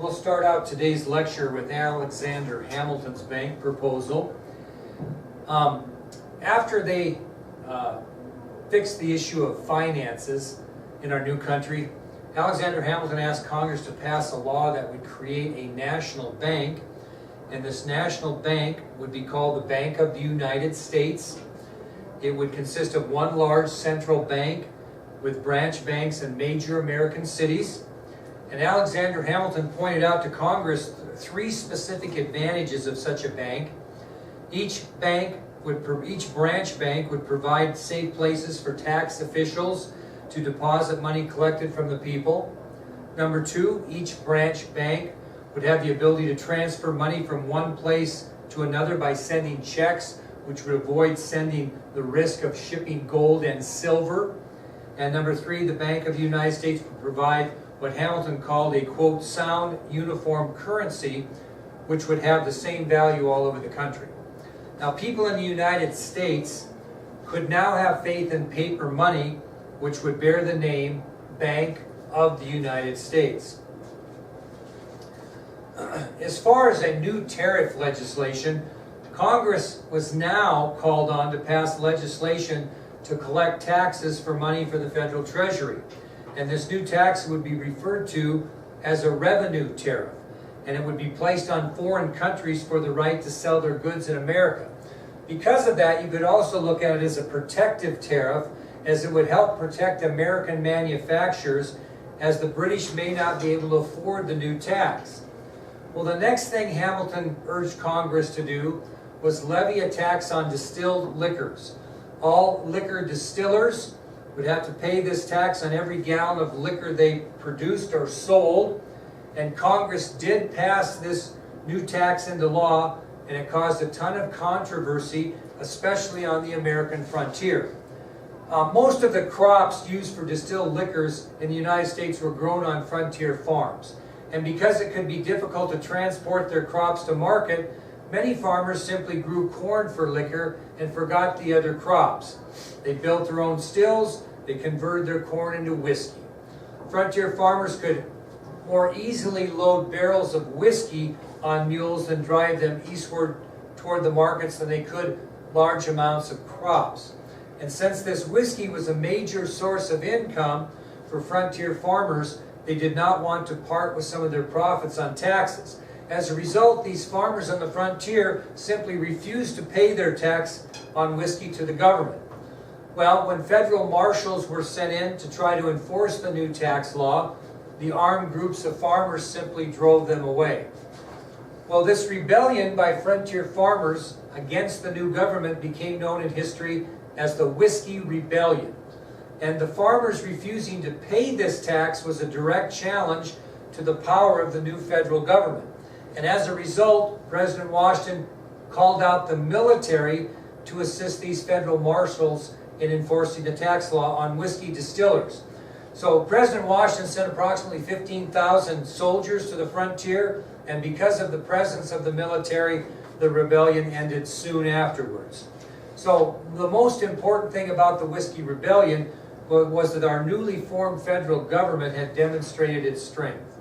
We'll start out today's lecture with Alexander Hamilton's bank proposal. After they fixed the issue of finances in our new country, Alexander Hamilton asked Congress to pass a law that would create a national bank, and this national bank would be called the Bank of the United States. It would consist of one large central bank with branch banks in major American cities. And Alexander Hamilton pointed out to Congress three specific advantages of such a bank. Each branch bank would provide safe places for tax officials to deposit money collected from the people. Number two, each branch bank would have the ability to transfer money from one place to another by sending checks, which would avoid sending the risk of shipping gold and silver. And number three, the Bank of the United States would provide what Hamilton called a, quote, sound uniform currency, which would have the same value all over the country. Now, people in the United States could now have faith in paper money, which would bear the name Bank of the United States. As far as a new tariff legislation, Congress was now called on to pass legislation to collect taxes for money for the federal treasury. And this new tax would be referred to as a revenue tariff. And it would be placed on foreign countries for the right to sell their goods in America. Because of that, you could also look at it as a protective tariff, as it would help protect American manufacturers, as the British may not be able to afford the new tax. Well, the next thing Hamilton urged Congress to do was levy a tax on distilled liquors. All liquor distillers would have to pay this tax on every gallon of liquor they produced or sold. And Congress did pass this new tax into law, and it caused a ton of controversy, especially on the American frontier. Most of the crops used for distilled liquors in the United States were grown on frontier farms. And because it could be difficult to transport their crops to market, many farmers simply grew corn for liquor and forgot the other crops. They built their own stills, they converted their corn into whiskey. Frontier farmers could more easily load barrels of whiskey on mules and drive them eastward toward the markets than they could large amounts of crops. And since this whiskey was a major source of income for frontier farmers, they did not want to part with some of their profits on taxes. As a result, these farmers on the frontier simply refused to pay their tax on whiskey to the government. Well, when federal marshals were sent in to try to enforce the new tax law, the armed groups of farmers simply drove them away. Well, this rebellion by frontier farmers against the new government became known in history as the Whiskey Rebellion. And the farmers refusing to pay this tax was a direct challenge to the power of the new federal government. And as a result, President Washington called out the military to assist these federal marshals in enforcing the tax law on whiskey distillers. So President Washington sent approximately 15,000 soldiers to the frontier, and because of the presence of the military, the rebellion ended soon afterwards. So the most important thing about the Whiskey Rebellion was that our newly formed federal government had demonstrated its strength.